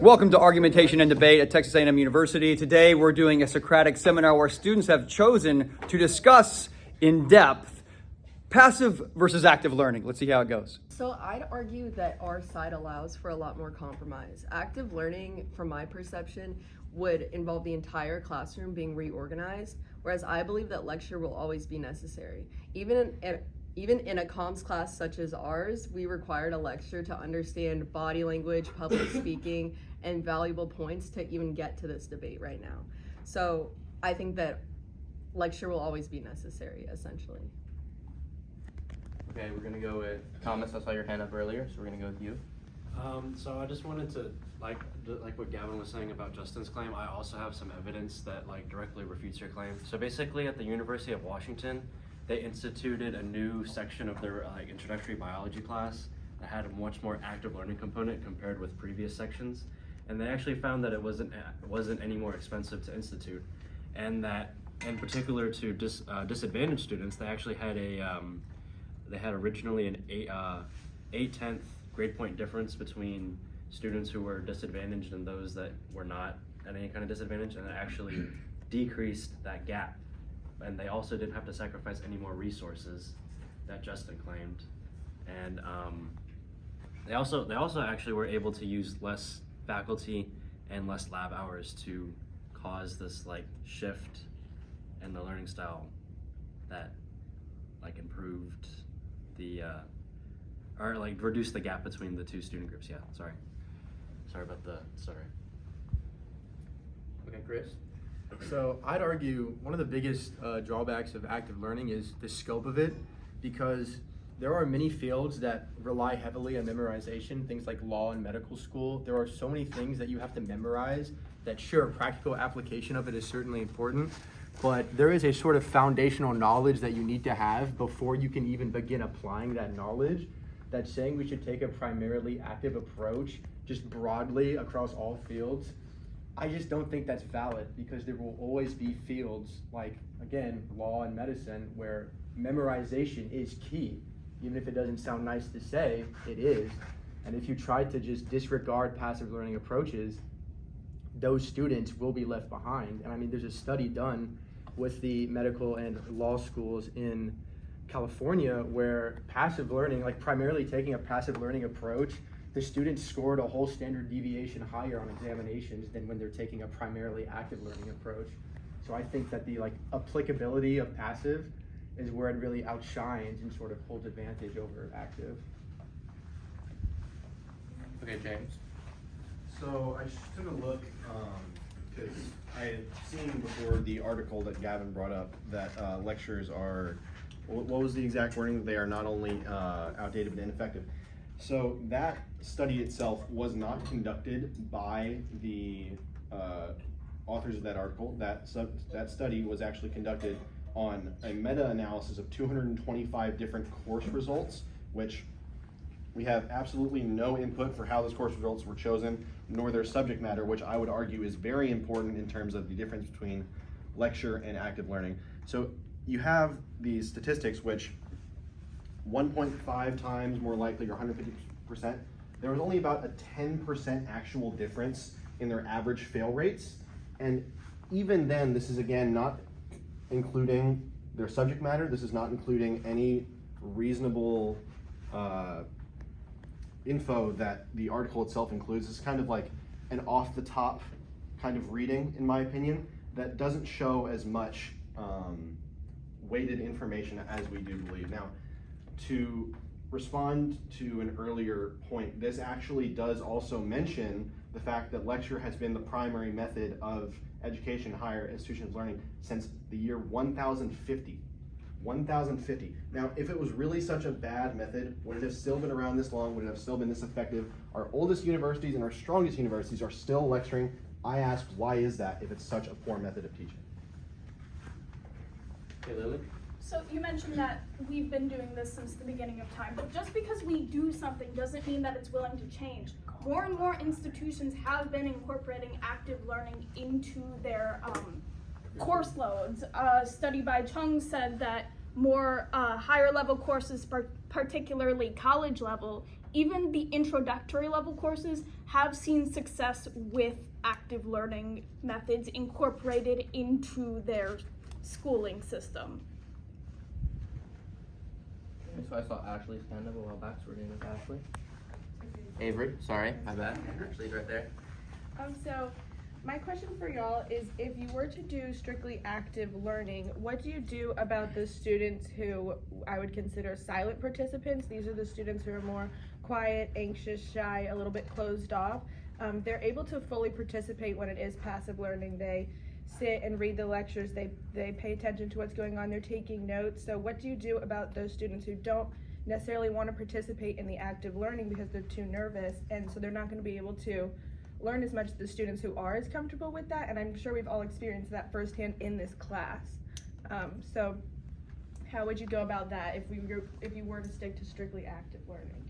Welcome to Argumentation and Debate at Texas A&M University. Today we're doing a Socratic Seminar where students have chosen to discuss in depth passive versus active learning. Let's see how it goes. So I'd argue that our side allows for a lot more compromise. Active learning, from my perception, would involve the entire classroom being reorganized, whereas I believe that lecture will always be necessary. Even in a comms class such as ours, we required a lecture to understand body language, public speaking, and valuable points to even get to this debate right now. So I think that lecture will always be necessary, essentially. Okay, we're gonna go with Thomas. I saw your hand up earlier, so we're gonna go with you. So I just wanted to, like what Gavin was saying about Justin's claim, I also have some evidence that directly refutes your claim. So basically at the University of Washington, they instituted a new section of their introductory biology class that had a much more active learning component compared with previous sections. And they actually found that it wasn't any more expensive to institute, and that in particular to disadvantaged students, they actually had they had originally an 8/10 grade point difference between students who were disadvantaged and those that were not at any kind of disadvantage, and it actually decreased that gap. And they also didn't have to sacrifice any more resources that Justin claimed. And they also actually were able to use less faculty and less lab hours to cause this shift in the learning style that improved the or reduced the gap between the two student groups. Yeah, sorry about the stutter. Okay, Chris. So I'd argue one of the biggest drawbacks of active learning is the scope of it, because there are many fields that rely heavily on memorization, things like law and medical school. There are so many things that you have to memorize that, sure, practical application of it is certainly important, but there is a sort of foundational knowledge that you need to have before you can even begin applying that knowledge. That's saying we should take a primarily active approach just broadly across all fields. I just don't think that's valid, because there will always be fields like, again, law and medicine, where memorization is key. Even if it doesn't sound nice to say, it is. And if you try to just disregard passive learning approaches, those students will be left behind. And I mean, there's a study done with the medical and law schools in California where passive learning, primarily taking a passive learning approach, the students scored a whole standard deviation higher on examinations than when they're taking a primarily active learning approach. So I think that the applicability of passive is where it really outshines and sort of holds advantage over active. Okay, James. So I just took a look because I had seen before the article that Gavin brought up that lectures are, what was the exact wording? They are not only outdated but ineffective. So that study itself was not conducted by the authors of that article. That study was actually conducted on a meta-analysis of 225 different course results, which we have absolutely no input for how those course results were chosen, nor their subject matter, which I would argue is very important in terms of the difference between lecture and active learning. So you have these statistics which 1.5 times more likely, or 150%, there was only about a 10% actual difference in their average fail rates. And even then, this is again not including their subject matter. This is not including any reasonable info that the article itself includes. It's kind of like an off-the-top kind of reading, in my opinion, that doesn't show as much weighted information as we do believe. Now, to respond to an earlier point, this actually does also mention the fact that lecture has been the primary method of education in higher institutions of learning since the year 1050. 1050. Now, if it was really such a bad method, would it have still been around this long? Would it have still been this effective? Our oldest universities and our strongest universities are still lecturing. I ask, why is that if it's such a poor method of teaching? Okay, Lily. So you mentioned that we've been doing this since the beginning of time, but just because we do something doesn't mean that it's willing to change. More and more institutions have been incorporating active learning into their course loads. A study by Chung said that more higher level courses, particularly college level, even the introductory level courses have seen success with active learning methods incorporated into their schooling system. So I saw Ashley's hand up a while back, so we're going with Ashley. Avery, sorry, my bad. Ashley's right there. So my question for y'all is, if you were to do strictly active learning, what do you do about the students who I would consider silent participants? These are the students who are more quiet, anxious, shy, a little bit closed off. They're able to fully participate when it is passive learning. They sit and read the lectures, they pay attention to what's going on, they're taking notes. So what do you do about those students who don't necessarily want to participate in the active learning because they're too nervous, and so they're not going to be able to learn as much as the students who are as comfortable with that? And I'm sure we've all experienced that firsthand in this class. So how would you go about that if you were to stick to strictly active learning?